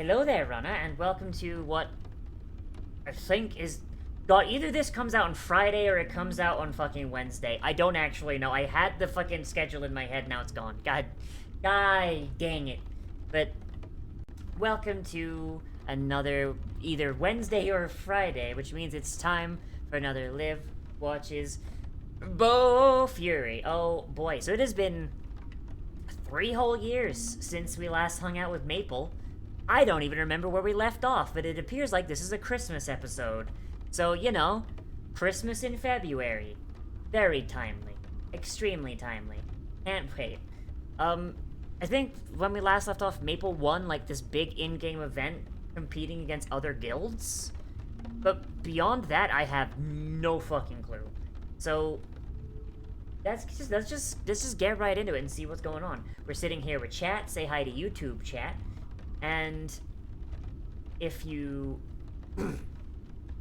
Hello there, Rana, and welcome to what I think is... God, either this comes out on Friday or it comes out on fucking Wednesday. I don't actually know. I had the fucking schedule in my head, now it's gone. God dang it. But welcome to another either Wednesday or Friday, which means it's time for another Live Watches Bofuri. Oh boy, so it has been 3 whole years since we last hung out with Maple. I don't even remember where we left off, but it appears like this is a Christmas episode. So, you know, Christmas in February. Very timely. Extremely timely. Can't wait. I think when we last left off, Maple won, like, this big in-game event competing against other guilds. But beyond that, I have no fucking clue. So, let's just get right into it and see what's going on. We're sitting here with chat. Say hi to YouTube chat. And if you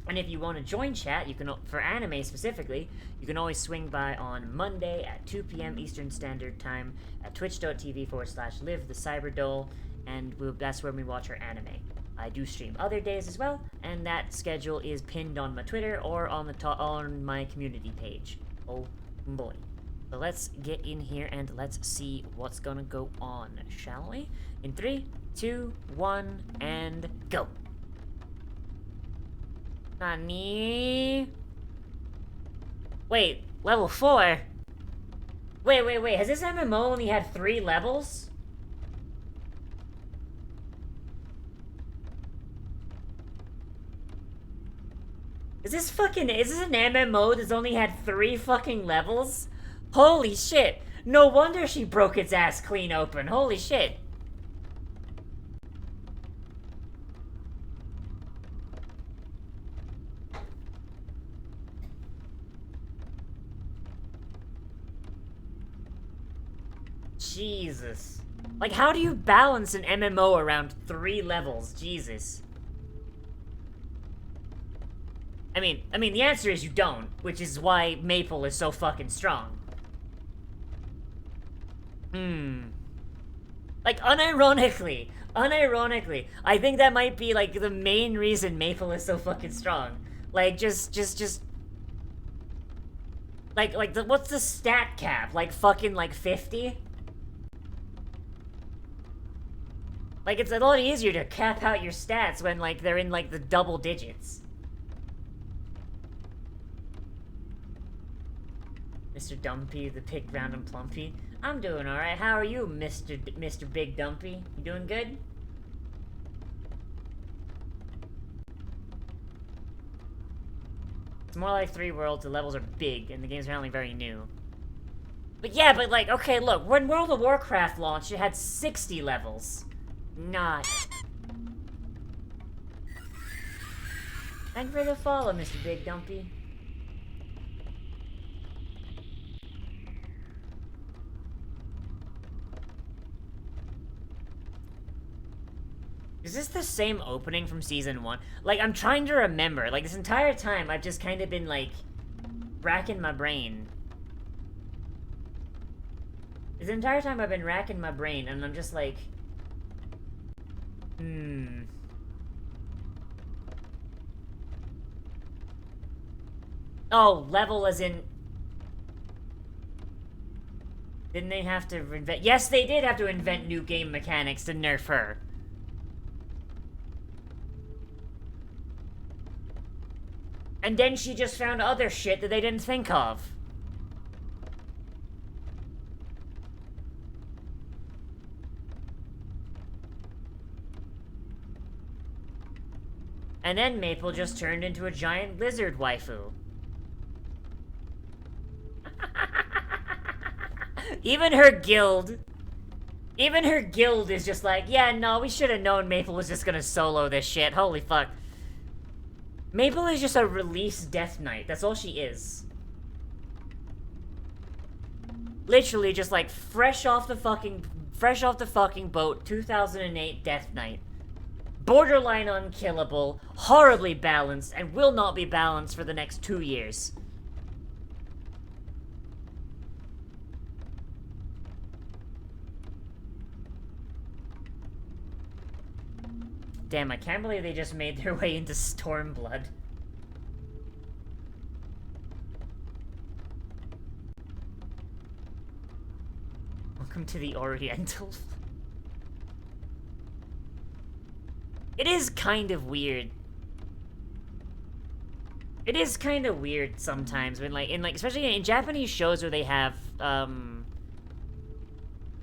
want to join chat, you can, for anime specifically, you can always swing by on Monday at 2 p.m. Eastern Standard Time at twitch.tv/live-the-cyberdole, and that's where we watch our anime. I do stream other days as well, and that schedule is pinned on my Twitter or on my community page. Oh boy. So let's get in here and let's see what's gonna go on, shall we? In 3, 2, 1, and go! Nani? Wait, level 4? Wait, has this MMO only had 3 levels? Is this an MMO that's only had 3 fucking levels? Holy shit! No wonder she broke its ass clean open, holy shit! Jesus. Like, how do you balance an MMO around 3 levels? Jesus. I mean, the answer is you don't, which is why Maple is so fucking strong. Like, unironically, I think that might be, like, the main reason Maple is so fucking strong. Like, what's the stat cap? Like, fucking, like, 50? Like, it's a lot easier to cap out your stats when, like, they're in, like, the double digits. Mr. Dumpy, the pig, round and plumpy. I'm doing alright. How are you, Mr. Big Dumpy? You doing good? It's more like 3 worlds, the levels are big, and the game's apparently very new. But yeah, but like, okay, look, when World of Warcraft launched, it had 60 levels. Not. Thank you for the follow, Mr. Big Dumpy. Is this the same opening from Season 1? Like, I'm trying to remember. Like, this entire time, I've just kind of been, like, racking my brain. This entire time, I've been racking my brain, and I'm just like... Oh, level as in... Didn't they have to invent... Yes, they did have to invent new game mechanics to nerf her. And then she just found other shit that they didn't think of. And then Maple just turned into a giant lizard waifu. Even her guild is just like, yeah, no, we should have known Maple was just gonna solo this shit. Holy fuck. Maple is just a release Death Knight. That's all she is. Literally just like fresh off the fucking boat, 2008 Death Knight. Borderline unkillable, horribly balanced, and will not be balanced for the next 2 years. Damn, I can't believe they just made their way into Stormblood. Welcome to the Oriental. It is kind of weird. It is kind of weird sometimes when, especially in Japanese shows where they have,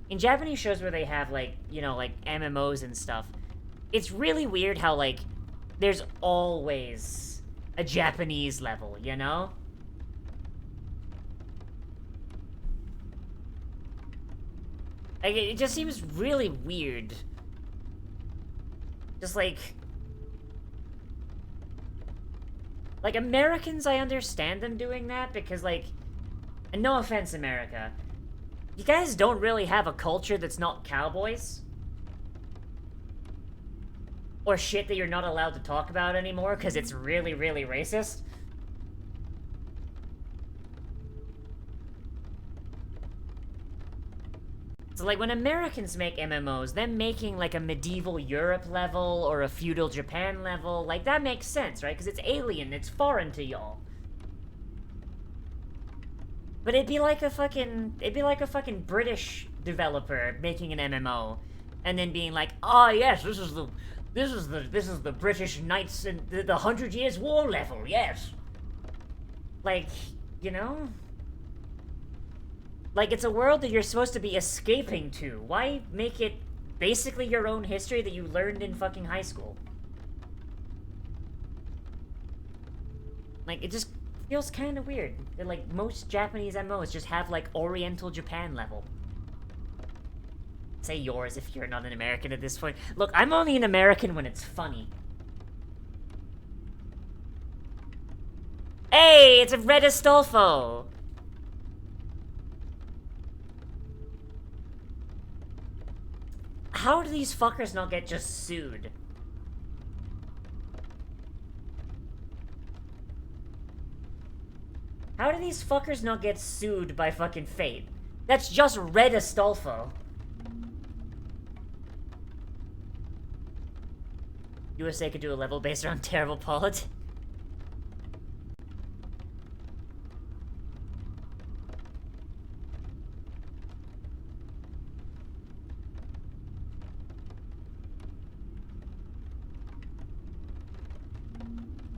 in Japanese shows where they have, MMOs and stuff. It's really weird how, there's always a Japanese level, you know? It just seems really weird. Just Americans, I understand them doing that because, and no offense, America, you guys don't really have a culture that's not cowboys. Or shit that you're not allowed to talk about anymore because it's really, really racist. So, when Americans make MMOs, them making, a medieval Europe level or a feudal Japan level, that makes sense, right? Because it's alien, it's foreign to y'all. But it'd be like a fucking British developer making an MMO, and then being like, "Ah, yes, this is the British Knights and the 100 Years War level, yes." You know? It's a world that you're supposed to be escaping to. Why make it basically your own history that you learned in fucking high school? It just feels kind of weird that, most Japanese MMOs just have, Oriental Japan level. Say yours if you're not an American at this point. Look, I'm only an American when it's funny. Hey, it's a Red Astolfo! How do these fuckers not get just sued? How do these fuckers not get sued by fucking Fate? That's just Red Astolfo. USA could do a level based around terrible politics.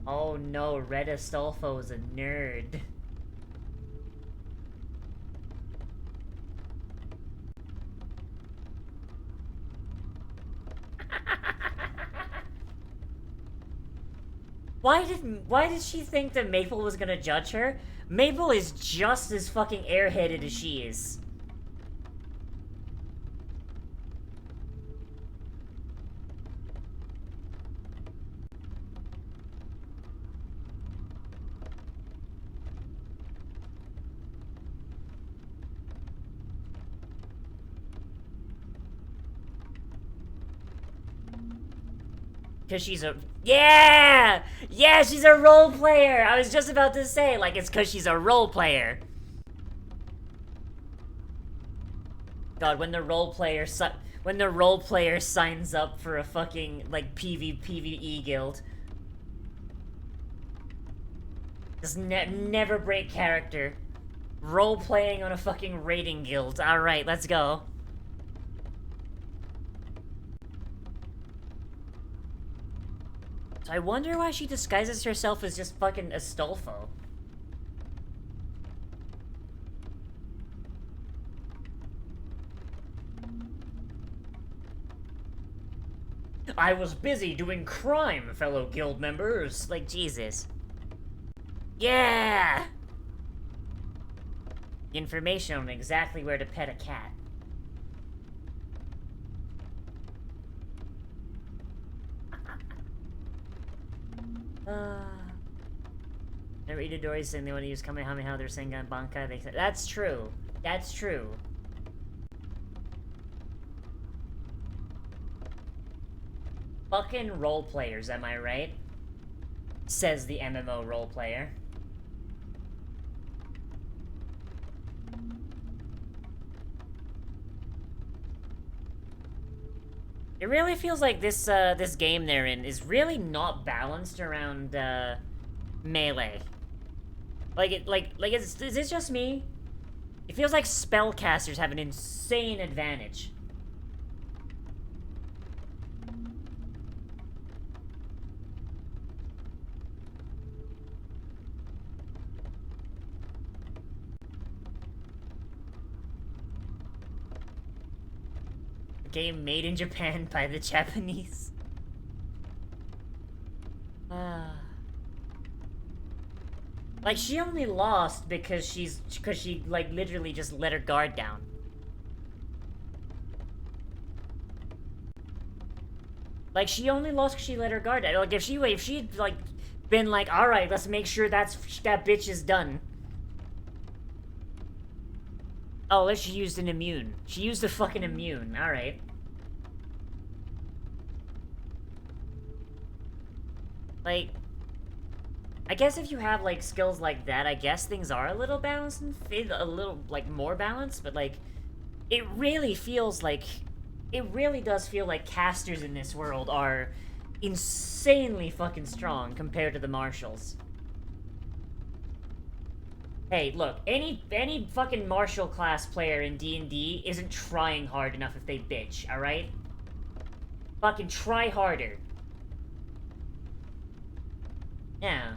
Oh no, Red Astolfo's a nerd. Why did she think that Maple was gonna judge her? Maple is just as fucking airheaded as she is. Because she's a... Yeah! Yeah, she's a role player! I was just about to say, it's because she's a role player. God, when the role player signs up for a fucking, PvE guild. Just never break character. Role-playing on a fucking raiding guild. Alright, let's go. I wonder why she disguises herself as just fucking Astolfo. I was busy doing crime, fellow guild members. Jesus. Yeah! Information on exactly where to pet a cat. Never Itadori saying they want to use Kamehameha, they're saying Bankai. They said that's true. That's true. Fucking role players, am I right? Says the MMO role player. It really feels like this game they're in is really not balanced around, melee. Is this just me? It feels like spellcasters have an insane advantage. Game made in Japan by the Japanese. Like, she only lost because she, like, literally just let her guard down. Like, she only lost because she let her guard down. Like, if she'd, like, been like, alright, let's make sure that bitch is done. Oh, she used an immune. She used a fucking immune. Alright. Like, I guess if you have, like, skills like that, I guess things are a little balanced and a little, like, more balanced, but, like, it really feels like... It really does feel like casters in this world are insanely fucking strong compared to the marshals. Hey, look, any fucking martial class player in D&D isn't trying hard enough if they bitch, alright? Fucking try harder. Yeah.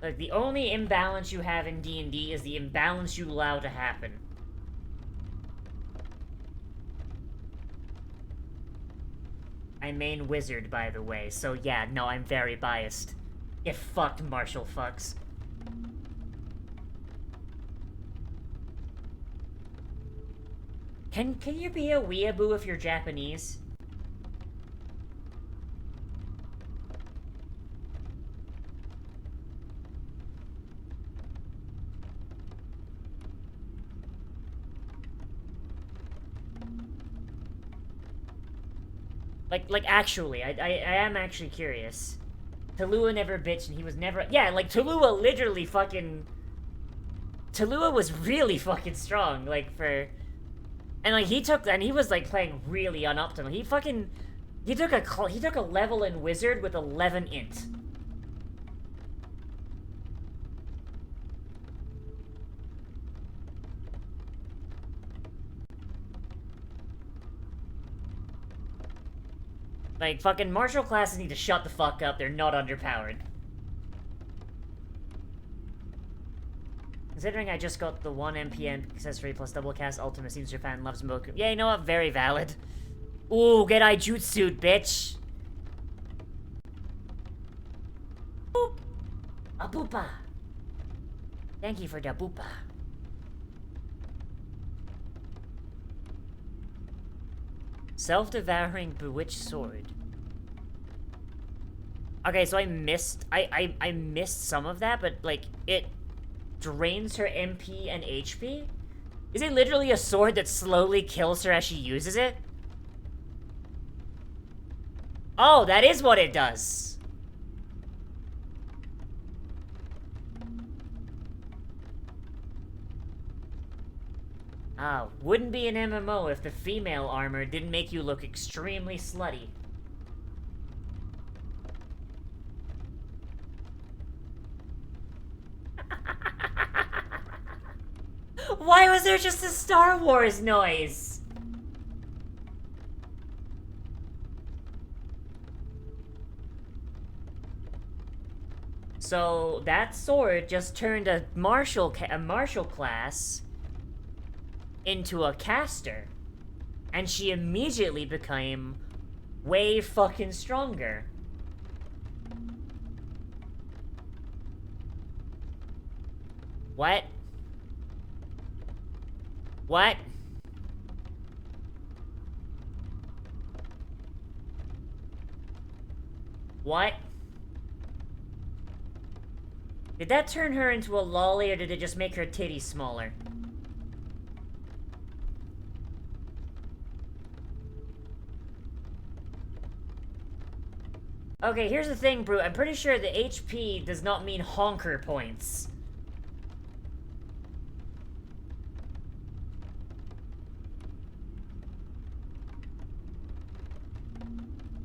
Like, the only imbalance you have in D&D is the imbalance you allow to happen. I main wizard, by the way, so yeah, no, I'm very biased. You fucked martial fucks. Can you be a weeaboo if you're Japanese? Like actually, I am actually curious. Tallulah never bitched and he was never... Yeah, like, Tallulah literally fucking... Tallulah was really fucking strong, like, for... And, like, he was, like, playing really unoptimal. He took a level in Wizard with 11 int. Like, fucking martial classes need to shut the fuck up. They're not underpowered. Considering I just got the 1 MPN accessory plus double cast ultimate, seems your fan loves Moku. Yeah, you know what? Very valid. Ooh, get Jutsu, bitch. Boop. A boopa. Thank you for the boopa. Self-devouring bewitched sword. Okay, so I missed some of that, but like it drains her MP and HP? Is it literally a sword that slowly kills her as she uses it? Oh, that is what it does. Ah, wouldn't be an MMO if the female armor didn't make you look extremely slutty. Why was there just a Star Wars noise? So that sword just turned a martial class into a caster, and she immediately became way fucking stronger. What? What? What? Did that turn her into a lolly, or did it just make her titties smaller? Okay, here's the thing, Brute. I'm pretty sure the HP does not mean honker points.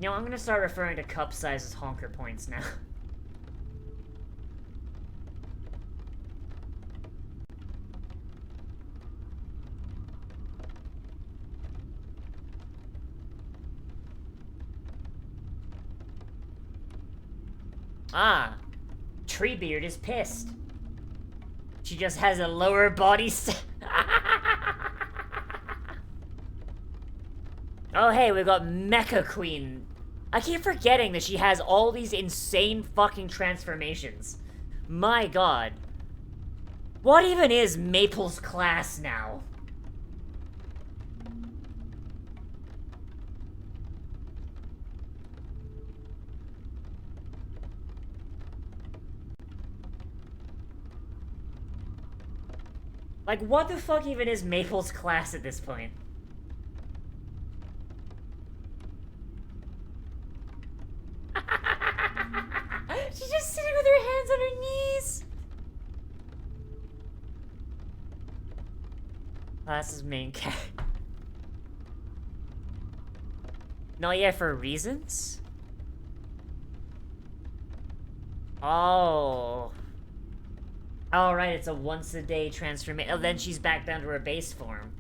You know, I'm gonna start referring to cup size as honker points now. Ah, Treebeard is pissed. She just has a lower body Oh hey, we've got Mecha Queen. I keep forgetting that she has all these insane fucking transformations. My god. What even is Maple's class now? Like, what the fuck even is Maple's class at this point? She's just sitting with her hands on her knees! Class's main character. No, yeah, for reasons? Oh. Oh, right, it's a once-a-day transformation. Oh, then she's back down to her base form.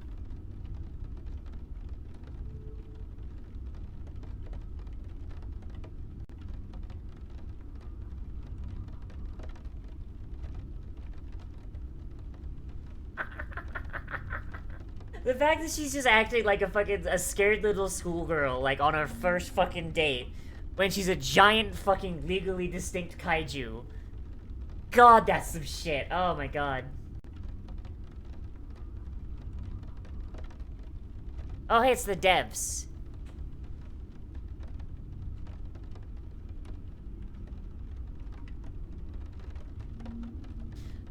The fact that she's just acting like a scared little schoolgirl, like, on her first fucking date, when she's a giant fucking legally distinct kaiju. God, that's some shit. Oh my god. Oh, hey, it's the devs.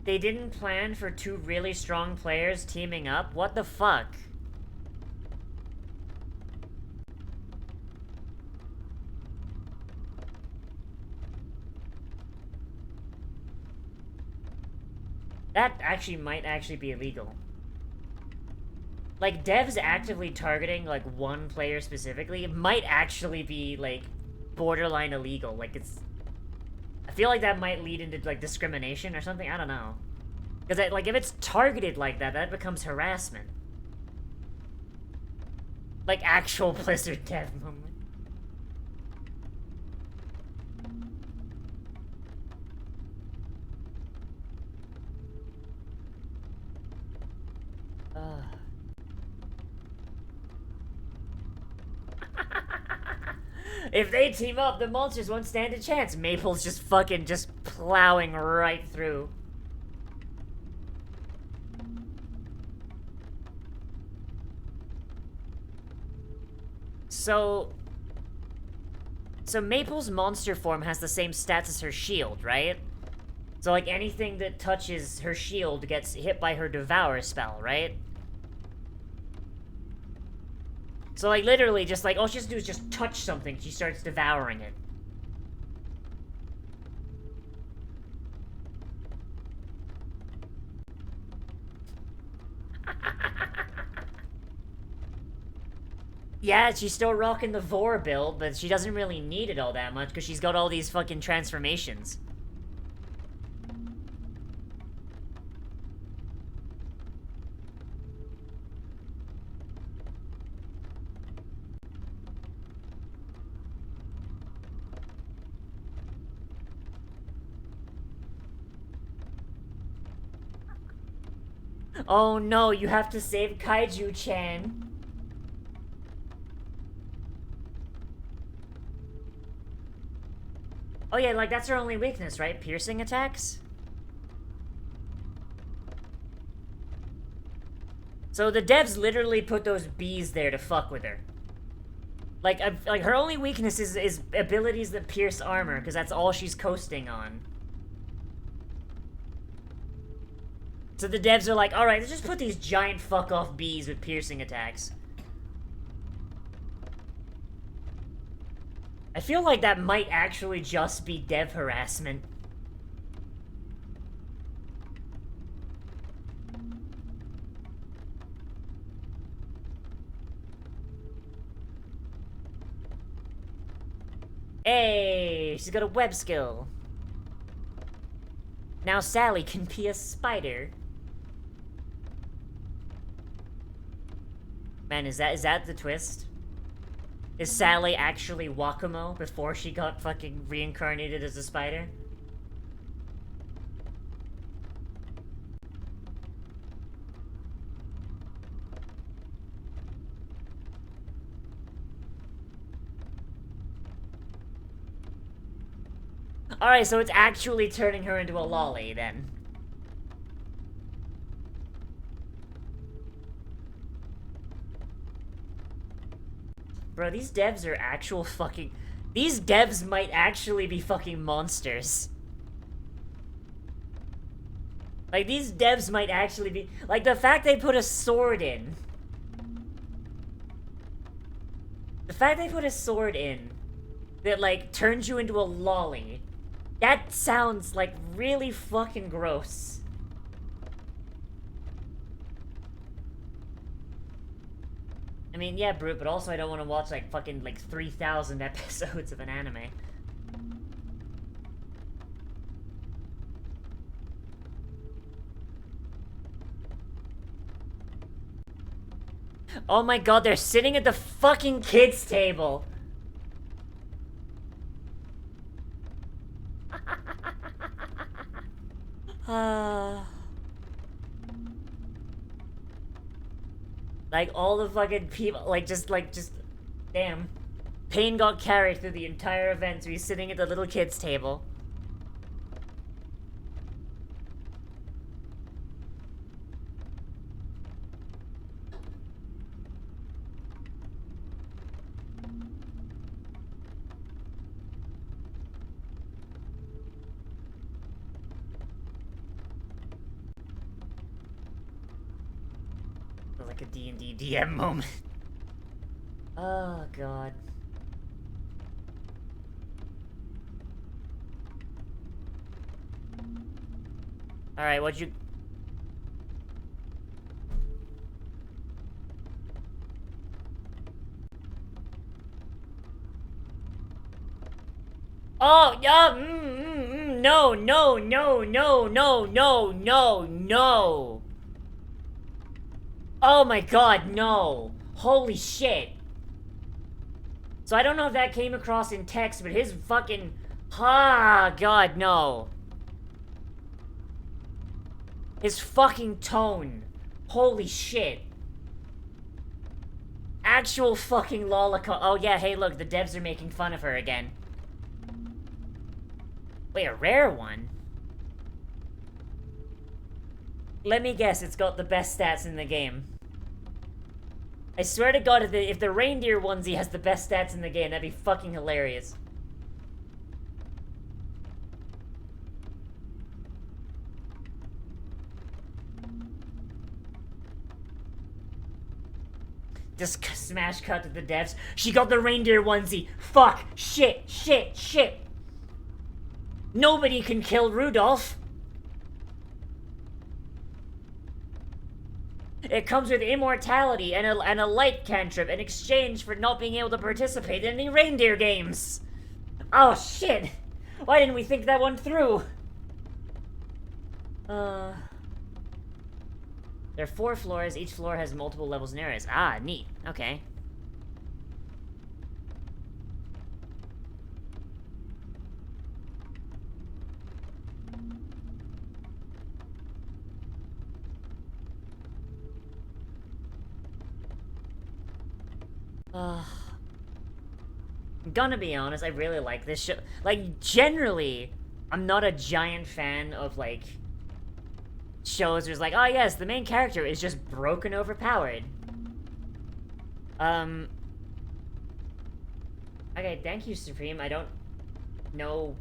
They didn't plan for two really strong players teaming up? What the fuck? That actually might actually be illegal. Like, devs actively targeting, like, one player specifically, it might actually be, like, borderline illegal. Like, it's... I feel like that might lead into, like, discrimination or something. I don't know. Because, like, if it's targeted like that, that becomes harassment. Like, actual Blizzard dev moment. If they team up, the monsters won't stand a chance. Maple's just fucking just plowing right through. So Maple's monster form has the same stats as her shield, right? So, like, anything that touches her shield gets hit by her Devour spell, right? So, like, literally, just, like, all she has to do is just touch something, she starts devouring it. Yeah, she's still rocking the Vor build, but she doesn't really need it all that much, because she's got all these fucking transformations. Oh no, you have to save Kaiju-chan. Oh yeah, like, that's her only weakness, right? Piercing attacks? So the devs literally put those bees there to fuck with her. Like her only weakness is abilities that pierce armor, because that's all she's coasting on. So the devs are like, alright, let's just put these giant fuck-off bees with piercing attacks. I feel like that might actually just be dev harassment. Hey, she's got a web skill. Now Sally can be a spider. Man, is that the twist? Is Sally actually Wakamo before she got fucking reincarnated as a spider? Alright, so it's actually turning her into a lolly, then. Bro, these devs are actual fucking... These devs might actually be fucking monsters. Like, these devs might actually be... Like, the fact they put a sword in. The fact they put a sword in that, like, turns you into a lolly. That sounds, like, really fucking gross. I mean, yeah, Brute, but also I don't want to watch, like, fucking, like, 3,000 episodes of an anime. Oh my god, they're sitting at the fucking kids' table! Like, all the fucking people, like, just, damn. Pain got carried through the entire event, so he's sitting at the little kids' table. Like a D&D DM moment. Oh, God. Alright, what'd you... Oh, yeah, no, no, no, no, no, no, no, no. Oh my god, no. Holy shit. So I don't know if that came across in text, but his fucking... Ah, god, no. His fucking tone. Holy shit. Actual fucking lollipop. Oh yeah, hey look, the devs are making fun of her again. Wait, a rare one? Let me guess, it's got the best stats in the game. I swear to god, if the reindeer onesie has the best stats in the game, that'd be fucking hilarious. Just smash cut to the devs. She got the reindeer onesie. Fuck. Shit. Shit. Shit. Nobody can kill Rudolph. It comes with immortality and a light cantrip in exchange for not being able to participate in any reindeer games. Oh shit. Why didn't we think that one through? There are 4 floors. Each floor has multiple levels and areas. Ah, neat. Okay. I'm gonna be honest, I really like this show. Like, generally, I'm not a giant fan of, like, shows where it's like, oh yes, the main character is just broken overpowered. Okay, thank you, Supreme. I don't know...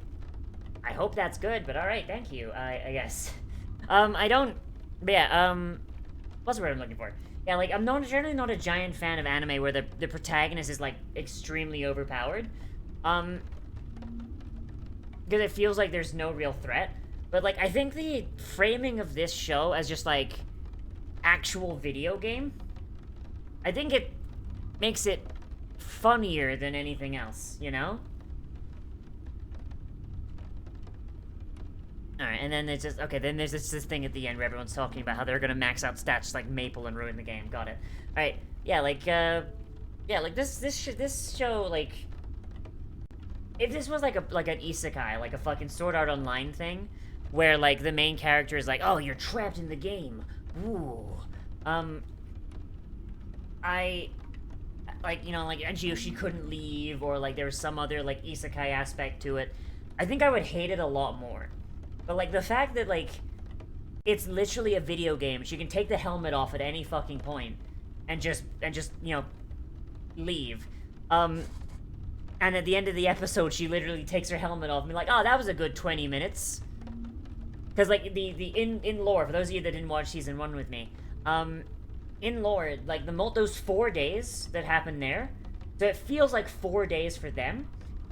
I hope that's good, but alright, thank you, I guess. I don't... But yeah, what's the word I'm looking for? Yeah, like, I'm generally not a giant fan of anime where the protagonist is, like, extremely overpowered. Because it feels like there's no real threat. But, like, I think the framing of this show as just, like, actual video game, I think it makes it funnier than anything else, you know? Alright, and then there's just, okay, then there's this thing at the end where everyone's talking about how they're gonna max out stats like Maple and ruin the game. Got it. Alright, yeah, like, this show, like, if this was like an isekai, like a fucking Sword Art Online thing, where, like, the main character is like, oh, you're trapped in the game. Ooh. Like, you know, like, and she couldn't leave, or, like, there was some other, like, isekai aspect to it, I think I would hate it a lot more. But, like, the fact that, like, it's literally a video game, she can take the helmet off at any fucking point, and just, you know, leave. And at the end of the episode, she literally takes her helmet off and be like, oh, that was a good 20 minutes. Because, like, in lore, for those of you that didn't watch Season 1 with me, in lore, like, those 4 days that happen there, so it feels like 4 days for them,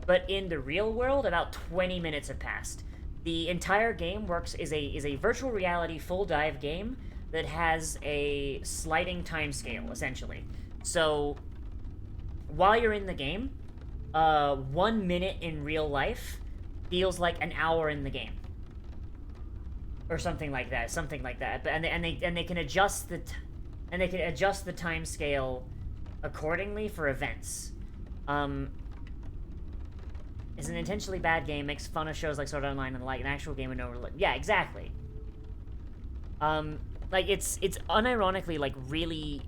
but in the real world, about 20 minutes have passed. The entire game is a virtual reality full dive game that has a sliding time scale, essentially. So, while you're in the game, 1 minute in real life feels like an hour in the game. Or something like that, But and they can adjust the time scale accordingly for events. Is an intentionally bad game, makes fun of shows like Sword Art Online and like an actual game with no yeah, exactly. Like it's unironically like really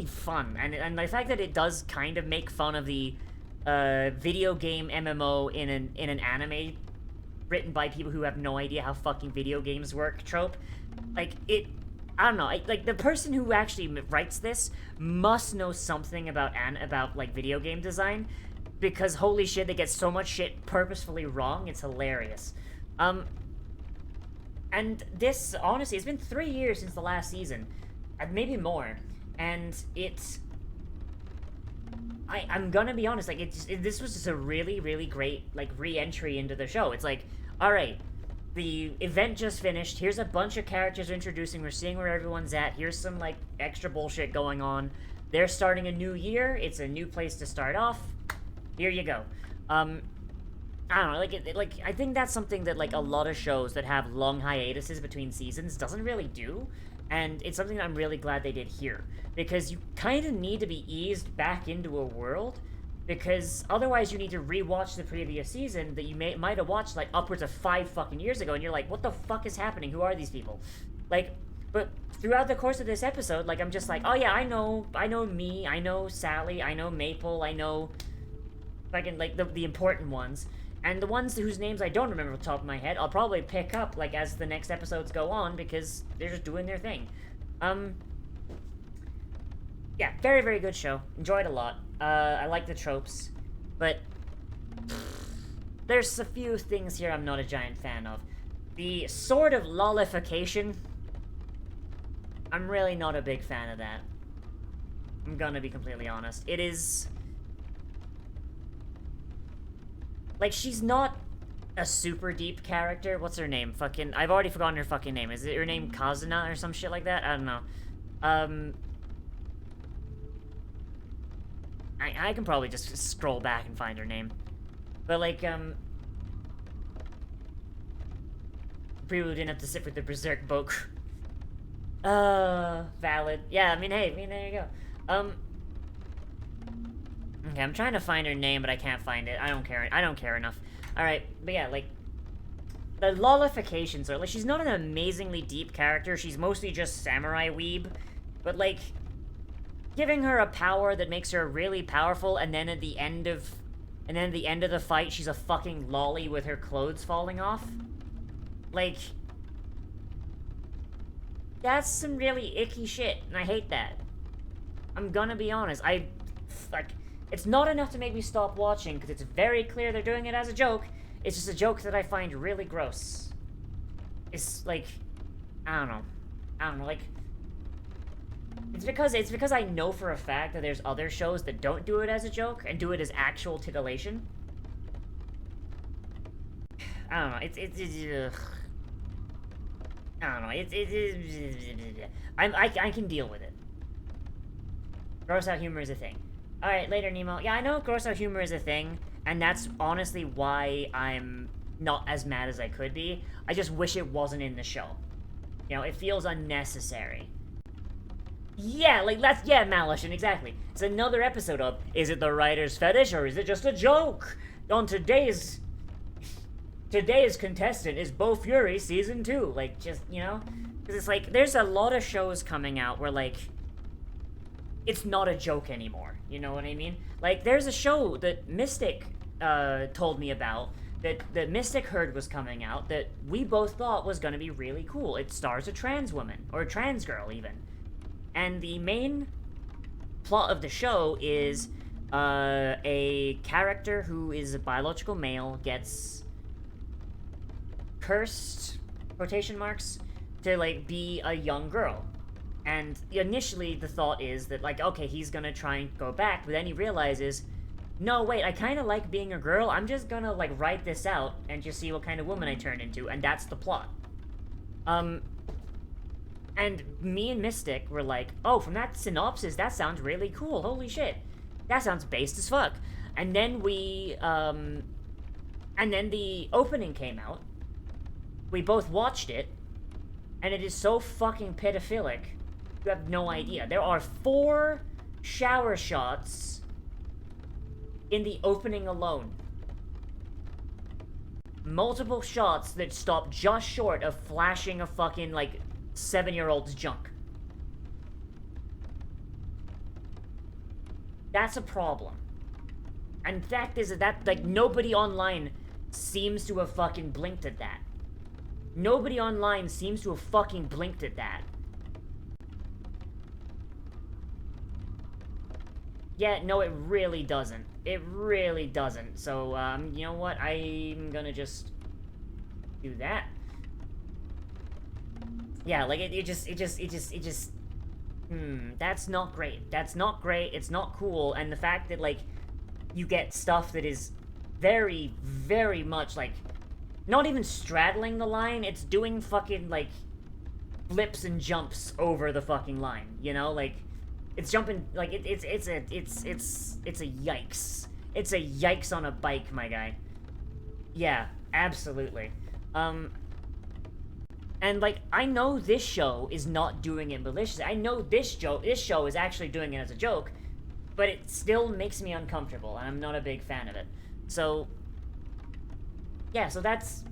fun, and the fact that it does kind of make fun of the video game MMO in an anime written by people who have no idea how fucking video games work trope, like it, I don't know, like the person who actually writes this must know something about like video game design, because holy shit, they get so much shit purposefully wrong, it's hilarious. And this, honestly, it's been 3 years since the last season, maybe more, and it's, I'm gonna be honest, like, this was just a really, really great, like, re-entry into the show. It's like, alright, the event just finished, here's a bunch of characters introducing, we're seeing where everyone's at, here's some, like, extra bullshit going on, they're starting a new year, it's a new place to start off, here you go. I don't know, like, I think that's something that, like, a lot of shows that have long hiatuses between seasons doesn't really do, and it's something that I'm really glad they did here, because you kind of need to be eased back into a world, because otherwise you need to rewatch the previous season that you might have watched, like, upwards of 5 fucking years ago, and you're like, what the fuck is happening? Who are these people? Like, but throughout the course of this episode, like, I'm just like, oh yeah, I know me, I know Sally, I know Maple, I know fucking, like, the important ones. And the ones whose names I don't remember off the top of my head, I'll probably pick up, like, as the next episodes go on, because they're just doing their thing. Yeah, very, very good show. Enjoyed a lot. I like the tropes, but there's a few things here I'm not a giant fan of. The sort of lollification, I'm really not a big fan of that. I'm gonna be completely honest. It is... like, she's not a super deep character. What's her name? Fucking... I've already forgotten her fucking name. Is it her name Kazuna or some shit like that? I don't know. I can probably just scroll back and find her name. But, like, people didn't have to sit with the Berserk boat. Valid. Yeah, I mean, hey, there you go. Okay, I'm trying to find her name, but I can't find it. I don't care enough. Alright, but yeah, like, the lollifications are, like, she's not an amazingly deep character, she's mostly just samurai weeb, but, like, giving her a power that makes her really powerful, and then at the end of the fight, she's a fucking lolly with her clothes falling off. Like, that's some really icky shit, and I hate that. I'm gonna be honest, it's not enough to make me stop watching, because it's very clear they're doing it as a joke. It's just a joke that I find really gross. It's, like, I don't know, like, It's because I know for a fact that there's other shows that don't do it as a joke and do it as actual titillation. I don't know. I don't know. I can deal with it. Gross out humor is a thing. Alright, later, Nemo. Yeah, I know gross out humor is a thing, and that's honestly why I'm not as mad as I could be. I just wish it wasn't in the show. You know, it feels unnecessary. Yeah, like, yeah, Malushin, exactly. It's another episode of, is it the writer's fetish, or is it just a joke? On today's contestant is Bofuri Season 2. Like, just, you know? Because it's like, there's a lot of shows coming out where, like, it's not a joke anymore. You know what I mean? Like, there's a show that Mystic told me about, that Mystic heard was coming out, that we both thought was gonna be really cool. It stars a trans woman, or a trans girl, even. And the main plot of the show is a character who is a biological male gets cursed, quotation marks, to, like, be a young girl. And initially the thought is that, like, okay, he's gonna try and go back, but then he realizes, no, wait, I kind of like being a girl, I'm just gonna, like, write this out and just see what kind of woman I turn into, and that's the plot. And me and Mystic were like, oh, from that synopsis, that sounds really cool, holy shit. That sounds based as fuck. And then and then the opening came out, we both watched it, and it is so fucking pedophilic, you have no idea. There are 4 shower shots in the opening alone. Multiple shots that stop just short of flashing a fucking, like, 7-year-old's junk. That's a problem. And the fact is that, like, nobody online seems to have fucking blinked at that. Nobody online seems to have fucking blinked at that. Yeah, no, it really doesn't. It really doesn't. So, you know what? I'm gonna just do that. Yeah, like, that's not great. That's not great. It's not cool. And the fact that, like, you get stuff that is very, very much, like, not even straddling the line, it's doing fucking, like, flips and jumps over the fucking line, you know? Like, it's jumping, like, it's a yikes. It's a yikes on a bike, my guy. Yeah, absolutely. And, like, I know this show is not doing it maliciously. I know this show is actually doing it as a joke, but it still makes me uncomfortable, and I'm not a big fan of it. So, yeah, so that's...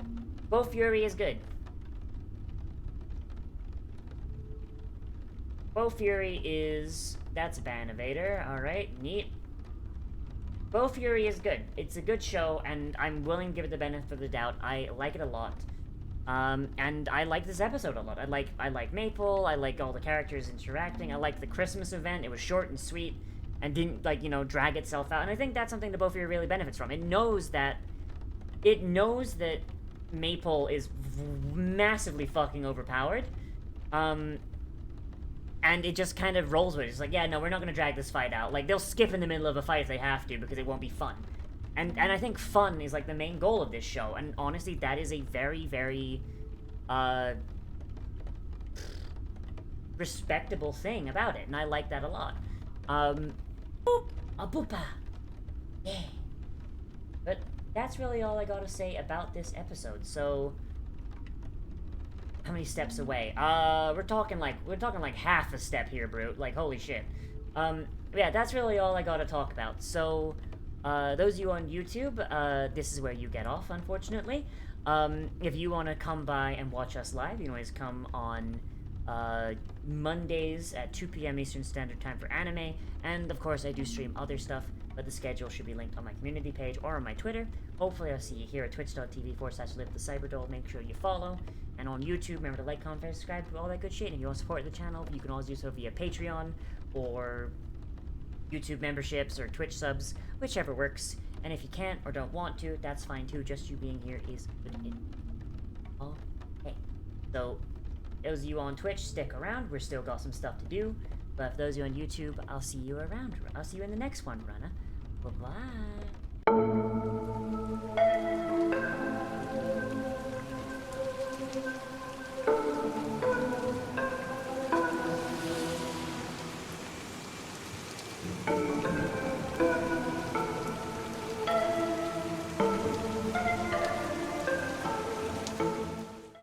Bofuri is good. Bofuri is... That's a ban evader. Alright, neat. Bofuri is good. It's a good show, and I'm willing to give it the benefit of the doubt. I like it a lot. And I like this episode a lot. I like Maple, I like all the characters interacting, I like the Christmas event, it was short and sweet, and didn't, like, you know, drag itself out, and I think that's something that Bofuri really benefits from. It knows that Maple is massively fucking overpowered, and it just kind of rolls with it. It's like, yeah, no, we're not gonna drag this fight out. Like, they'll skip in the middle of a fight if they have to, because it won't be fun. And I think fun is, like, the main goal of this show, and honestly, that is a very, very, respectable thing about it, and I like that a lot. Boop! A boopa! Yeah. But that's really all I gotta say about this episode, so... How many steps away? We're talking like half a step here, Brute. Like, holy shit. Yeah, that's really all I gotta talk about, so... those of you on YouTube, this is where you get off, unfortunately. If you want to come by and watch us live, you can always come on Mondays at 2 p.m. Eastern Standard Time for anime, and of course I do stream other stuff, but the schedule should be linked on my community page or on my Twitter. Hopefully I'll see you here at twitch.tv/LiveTheCyberdole. Make sure you follow, and on YouTube, remember to like, comment, subscribe, all that good shit, and if you want to support the channel, you can always do so via Patreon, or YouTube memberships, or Twitch subs, whichever works. And if you can't or don't want to, that's fine too. Just you being here is good enough. Okay. So, those of you on Twitch, stick around. We're still got some stuff to do. But for those of you on YouTube, I'll see you around. I'll see you in the next one, Rana. Bye-bye.